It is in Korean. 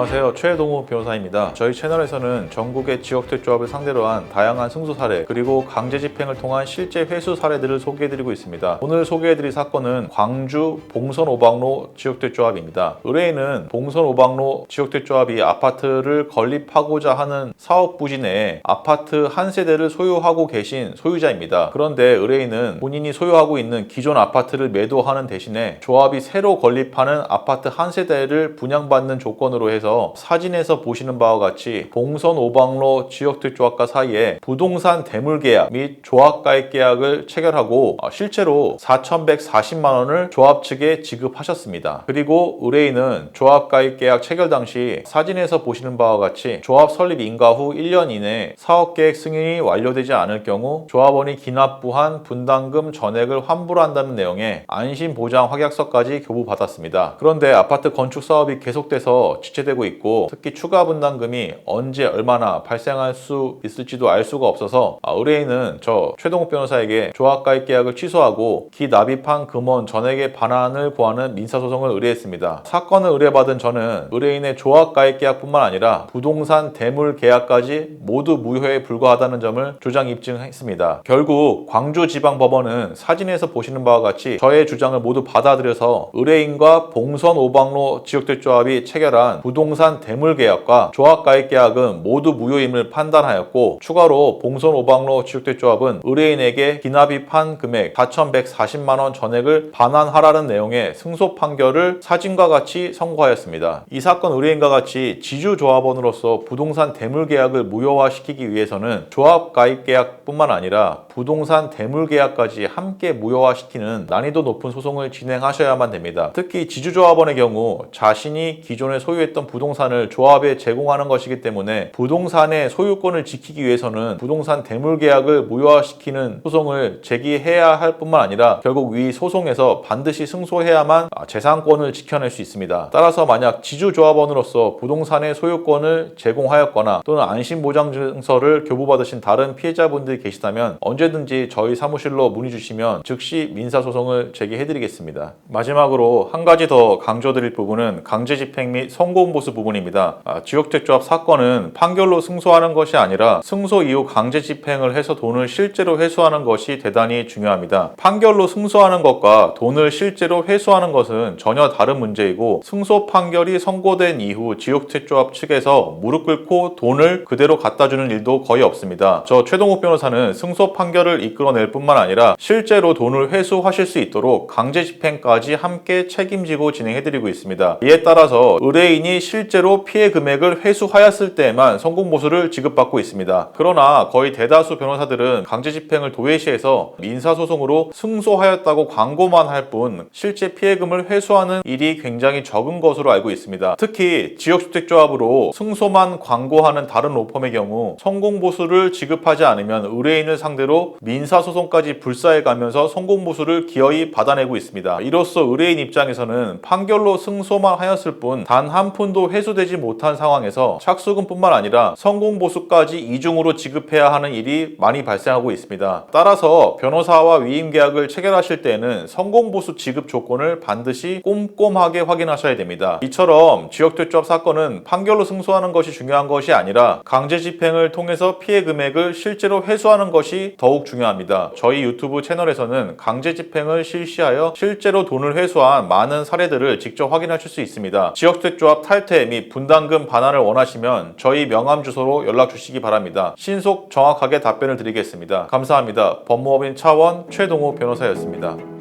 안녕하세요. 최동우 변호사입니다. 저희 채널에서는 전국의 지역택조합을 상대로 한 다양한 승소 사례 그리고 강제 집행을 통한 실제 회수 사례들을 소개해드리고 있습니다. 오늘 소개해드릴 사건은 광주 봉선 오방로 지역택조합입니다. 의뢰인은 봉선 오방로 지역택조합이 아파트를 건립하고자 하는 사업 부지 내에 아파트 한 세대를 소유하고 계신 소유자입니다. 그런데 의뢰인은 본인이 소유하고 있는 기존 아파트를 매도하는 대신에 조합이 새로 건립하는 아파트 한 세대를 분양받는 조건으로 해서 사진에서 보시는 바와 같이 봉선 오방로 지역택조합과 사이에 부동산 대물 계약 및 조합 가입 계약을 체결하고 실제로 4,140만 원을 조합 측에 지급하셨습니다. 그리고 의뢰인은 조합 가입 계약 체결 당시 사진에서 보시는 바와 같이 조합 설립 인가 후 1년 이내 사업 계획 승인이 완료되지 않을 경우 조합원이 기납부한 분담금 전액을 환불한다는 내용의 안심보장 확약서까지 교부받았습니다. 그런데 아파트 건축 사업이 계속돼서 지체되고 있고 특히 추가 분담금이 언제 얼마나 발생할 수 있을지도 알 수가 없어서 의뢰인은 저 최동욱 변호사에게 조합 가입 계약을 취소하고 기납입한 금원 전액의 반환을 구하는 민사소송을 의뢰했습니다. 사건을 의뢰받은 저는 의뢰인의 조합 가입 계약뿐만 아니라 부동산 대물 계약까지 모두 무효에 불과하다는 점을 조장 입증했습니다. 결국 광주지방법원은 사진에서 보시는 바와 같이 저의 주장을 모두 받아들여서 의뢰인과 봉선 오방로 지역택조합이 체결한 부동산 대물 계약과 조합 가입 계약은 모두 무효임을 판단하였고 추가로 봉선 오방로 지역택조합은 의뢰인에게 기납입한 금액 4,140만 원 전액을 반환하라는 내용의 승소 판결을 사진과 같이 선고하였습니다. 이 사건 의뢰인과 같이 지주조합원으로서 부동산 대물 계약을 무효화시키기 위해서는 조합 가입 계약뿐만 아니라 부동산 대물 계약까지 함께 무효화시키는 난이도 높은 소송을 진행하셔야만 됩니다. 특히 지주조합원의 경우 자신이 기존에 소유했던 부동산을 조합에 제공하는 것이기 때문에 부동산의 소유권을 지키기 위해서는 부동산 대물 계약을 무효화시키는 소송을 제기해야 할 뿐만 아니라 결국 위 소송에서 반드시 승소해야만 재산권을 지켜낼 수 있습니다. 따라서 만약 지주조합원으로서 부동산의 소유권을 제공하였거나 또는 안심보장증서를 교부받으신 다른 피해자분들이 계시다면 언제든지 저희 사무실로 문의 주시면 즉시 민사소송을 제기해드리겠습니다. 마지막으로 한 가지 더 강조드릴 부분은 강제집행 및 성공보수 부분입니다. 지역택조합 사건은 판결로 승소하는 것이 아니라 승소 이후 강제집행을 해서 돈을 실제로 회수하는 것이 대단히 중요합니다. 판결로 승소하는 것과 돈을 실제로 회수하는 것은 전혀 다른 문제이고 승소 판결이 선고된 이후 지역택조합 측에서 무릎 꿇고 돈을 그대로 갖다 주는 일도 거의 없습니다. 저 최동욱 변호사는 승소 판결을 이끌어낼 뿐만 아니라 실제로 돈을 회수하실 수 있도록 강제집행까지 함께 책임지고 진행해드리고 있습니다. 이에 따라서 의뢰인이 실제로 피해 금액을 회수하였을 때에만 성공보수를 지급받고 있습니다. 그러나 거의 대다수 변호사들은 강제집행을 도외시해서 민사소송으로 승소하였다고 광고만 할 뿐 실제 피해금을 회수하는 일이 굉장히 적은 것으로 알고 있습니다. 특히 지역주택조합으로 승소만 광고하는 다른 로펌의 경우 성공보수를 지급하지 않으면 의뢰인을 상대로 민사소송까지 불사해가면서 성공보수를 기어이 받아내고 있습니다. 이로써 의뢰인 입장에서는 판결로 승소만 하였을 뿐 단 한 푼도 회수되지 못한 상황에서 착수금뿐만 아니라 성공보수까지 이중으로 지급해야 하는 일이 많이 발생하고 있습니다. 따라서 변호사와 위임계약을 체결하실 때에는 성공보수 지급 조건을 반드시 꼼꼼하게 확인하셔야 됩니다. 이처럼 지역택조합 사건은 판결로 승소하는 것이 중요한 것이 아니라 강제집행을 통해서 피해 금액을 실제로 회수하는 것이 더욱 중요합니다. 저희 유튜브 채널에서는 강제집행을 실시하여 실제로 돈을 회수한 많은 사례들을 직접 확인하실 수 있습니다. 지역택조합 탈퇴 및 분담금 반환을 원하시면 저희 명함 주소로 연락 주시기 바랍니다. 신속 정확하게 답변을 드리겠습니다. 감사합니다. 법무법인 차원 최동호 변호사였습니다.